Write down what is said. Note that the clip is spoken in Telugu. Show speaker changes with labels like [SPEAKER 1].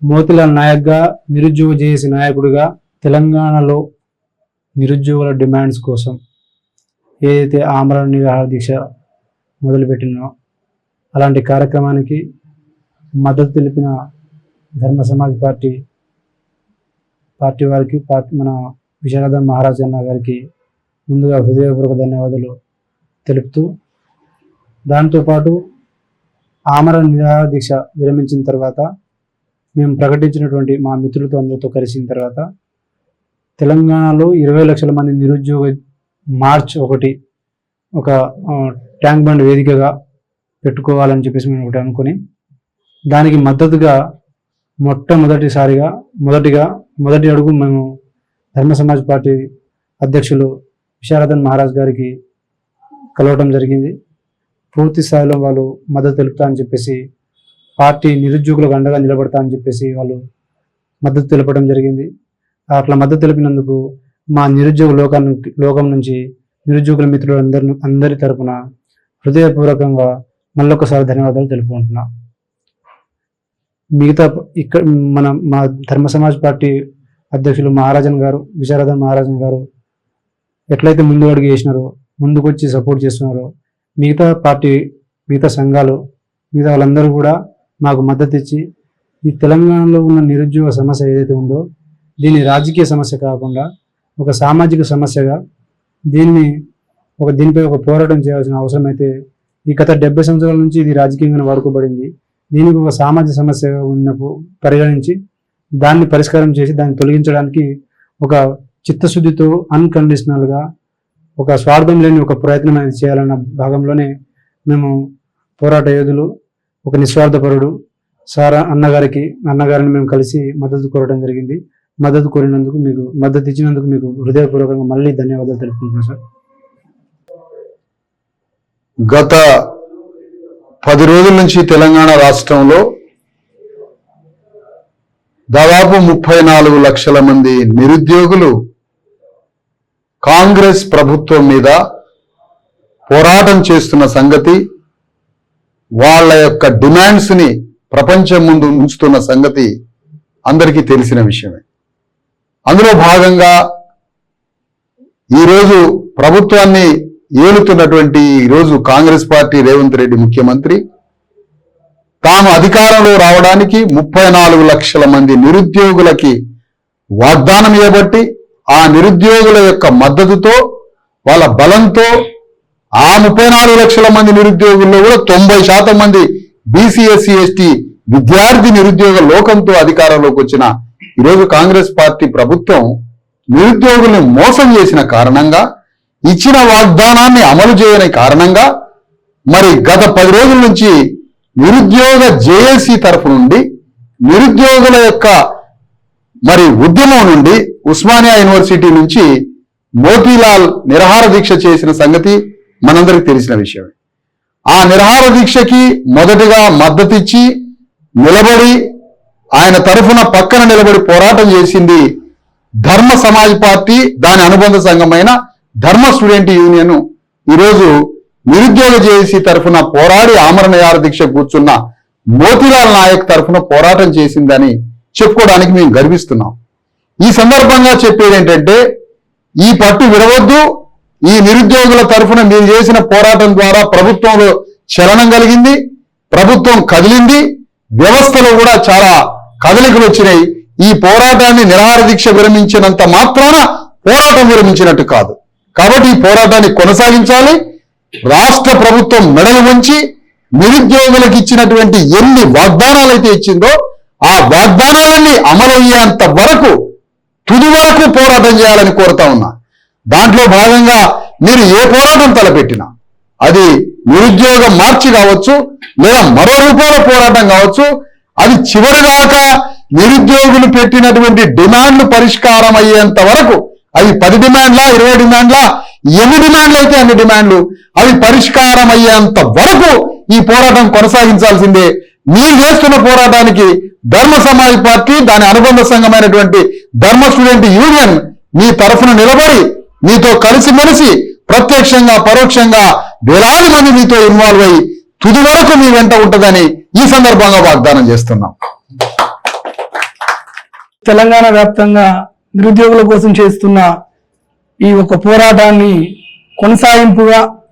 [SPEAKER 1] మోతిలాల్ నాయక్గా నిరుద్యోగ జేఏసీ నాయకుడిగా తెలంగాణలో నిరుద్యోగుల డిమాండ్స్ కోసం ఏదైతే ఆమరణ నిరాహార దీక్ష మొదలుపెట్టినో అలాంటి కార్యక్రమానికి మద్దతు తెలిపిన ధర్మ సమాజ్ పార్టీ వారికి మన విశారదన్ మహారాజ్ అన్న గారికి ముందుగా హృదయపూర్వక ధన్యవాదాలు తెలుపుతూ, దాంతోపాటు ఆమరణ నిరాహార దీక్ష విరమించిన తర్వాత మేము ప్రకటించినటువంటి మా మిత్రులతో అందరితో కలిసిన తర్వాత తెలంగాణలో 20 లక్షల మంది నిరుద్యోగ మార్చ్ ఒక ట్యాంక్ బండ్ వేదికగా పెట్టుకోవాలని చెప్పేసి మేము ఒకటి అనుకుని, దానికి మద్దతుగా మొదటి అడుగు మేము ధర్మ సమాజ్ పార్టీ అధ్యక్షులు విశారదన్ మహారాజ్ గారికి కలవటం జరిగింది. పూర్తి స్థాయిలో వాళ్ళు మద్దతు తెలుపుతా అని చెప్పేసి, పార్టీ నిరుద్యోగులకు అండగా నిలబడతా అని చెప్పేసి వాళ్ళు మద్దతు తెలపడం జరిగింది. అట్లా మద్దతు తెలిపినందుకు మా నిరుద్యోగ లోకం నుంచి నిరుద్యోగుల మిత్రులు అందరి తరపున హృదయపూర్వకంగా మళ్ళొకసారి ధన్యవాదాలు తెలుపుకుంటున్నా. మిగతా ఇక్కడ మా ధర్మ సమాజ్ పార్టీ అధ్యక్షులు విశారదన్ మహారాజన్ గారు ఎట్లయితే ముందు అడుగు చేసినారో, ముందుకొచ్చి సపోర్ట్ చేస్తున్నారో, మిగతా సంఘాలు వాళ్ళందరూ కూడా మాకు మద్దతు ఇచ్చి ఈ తెలంగాణలో ఉన్న నిరుద్యోగ సమస్య ఏదైతే ఉందో దీన్ని రాజకీయ సమస్య కాకుండా ఒక సామాజిక సమస్యగా దీనిపై ఒక పోరాటం చేయాల్సిన అవసరం అయితే ఈ గత 70 సంవత్సరాల నుంచి ఇది రాజకీయంగా వాడుకోబడింది. దీనికి ఒక సామాజిక సమస్యగా ఉన్నప్పుడు పరిగణించి దాన్ని పరిష్కారం చేసి దాన్ని తొలగించడానికి ఒక చిత్తశుద్ధితో అన్కండిషనల్గా ఒక స్వార్థం లేని ఒక ప్రయత్నం అనేది చేయాలన్న భాగంలోనే మేము పోరాట యోధులు, ఒక నిస్వార్థపరుడు అన్నగారిని మేము కలిసి మద్దతు కోరడం జరిగింది. మద్దతు ఇచ్చినందుకు మీకు హృదయపూర్వకంగా మళ్ళీ ధన్యవాదాలు తెలుపుకుంటున్నాను సార్.
[SPEAKER 2] గత 10 రోజుల నుంచి తెలంగాణ రాష్ట్రంలో దాదాపు 34 లక్షల మంది నిరుద్యోగులు కాంగ్రెస్ ప్రభుత్వం మీద పోరాటం చేస్తున్న సంగతి, వాళ్ళ యొక్క డిమాండ్స్ ని ప్రపంచం ముందు ఉంచుతున్న సంగతి అందరికీ తెలిసిన విషయమే. అందులో భాగంగా ఈరోజు ప్రభుత్వాన్ని ఏలుతున్నటువంటి ఈరోజు కాంగ్రెస్ పార్టీ రేవంత్ రెడ్డి ముఖ్యమంత్రి తాను అధికారంలో రావడానికి 34 లక్షల మంది నిరుద్యోగులకి వాగ్దానం ఇవ్వబట్టి ఆ నిరుద్యోగుల యొక్క మద్దతుతో, వాళ్ళ బలంతో ఆ 34 లక్షల మంది నిరుద్యోగుల్లో కూడా 90% మంది బీసీ ఎస్సీ ఎస్టీ విద్యార్థి నిరుద్యోగ లోకంతో అధికారంలోకి వచ్చిన ఈరోజు కాంగ్రెస్ పార్టీ ప్రభుత్వం నిరుద్యోగుల్ని మోసం చేసిన కారణంగా, ఇచ్చిన వాగ్దానాన్ని అమలు చేయని కారణంగా మరి గత 10 రోజుల నుంచి నిరుద్యోగ జేఏసీ తరఫు నుండి నిరుద్యోగుల యొక్క మరి ఉద్యమం నుండి ఉస్మానియా యూనివర్సిటీ నుంచి మోతీలాల్ నిరాహార దీక్ష చేసిన సంగతి మనందరికీ తెలిసిన విషయమే. ఆ నిరాహార దీక్షకి మొదటిగా మద్దతిచ్చి నిలబడి ఆయన తరఫున పక్కన నిలబడి పోరాటం చేసింది ధర్మ సమాజ్ పార్టీ, దాని అనుబంధ సంఘమైన ధర్మ స్టూడెంట్ యూనియన్. ఈరోజు నిరుద్యోగ జేఏసీ తరఫున పోరాడి ఆమరణ నిరాహార దీక్ష కూర్చున్న మోతీలాల్ నాయక్ తరఫున పోరాటం చేసిందని చెప్పుకోవడానికి మేము గర్విస్తున్నాం. ఈ సందర్భంగా చెప్పేది ఏంటంటే, ఈ పట్టు విడవద్దు. ఈ నిరుద్యోగుల తరఫున మీరు చేసిన పోరాటం ద్వారా ప్రభుత్వంలో చలనం కలిగింది, ప్రభుత్వం కదిలింది, వ్యవస్థలో కూడా చాలా కదలికలు వచ్చినాయి. ఈ పోరాటాన్ని నిరాహార దీక్ష విరమించినంత మాత్రాన పోరాటం విరమించినట్టు కాదు. కాబట్టి ఈ పోరాటాన్ని కొనసాగించాలి. రాష్ట్ర ప్రభుత్వం మెడలు వంచి నిరుద్యోగులకు ఇచ్చినటువంటి ఎన్ని వాగ్దానాలు అయితే ఇచ్చిందో ఆ వాగ్దానాలన్నీ అమలయ్యేంత వరకు తుది వరకు పోరాటం చేయాలని కోరుతా ఉన్నా. దాంట్లో భాగంగా మీరు ఏ పోరాటం తలపెట్టినా, అది నిరుద్యోగ మార్చి కావచ్చు, లేదా మరో రూపంలో పోరాటం కావచ్చు, అది చివరిదాకా నిరుద్యోగులు పెట్టినటువంటి డిమాండ్లు పరిష్కారం అయ్యేంత వరకు, అవి 10 డిమాండ్లా 20 డిమాండ్లా ఎన్ని డిమాండ్లు అయితే అన్ని డిమాండ్లు అవి పరిష్కారం అయ్యేంత వరకు ఈ పోరాటం కొనసాగించాల్సిందే. మీరు చేస్తున్న పోరాటానికి ధర్మ సమాజ్ పార్టీ, దాని అనుబంధ సంఘమైనటువంటి ధర్మ స్టూడెంట్ యూనియన్ మీ తరఫున నిలబడి మీతో కలిసిమెలిసి ప్రత్యక్షంగా పరోక్షంగా వేలాది మంది మీతో ఇన్వాల్వ్ అయ్యి తుది వరకు మీ వెంట ఉంటుందని ఈ సందర్భంగా వాగ్దానం చేస్తున్నాం.
[SPEAKER 3] తెలంగాణ వ్యాప్తంగా నిరుద్యోగుల కోసం చేస్తున్న ఈ ఒక పోరాటాన్ని కొనసాగింపుగా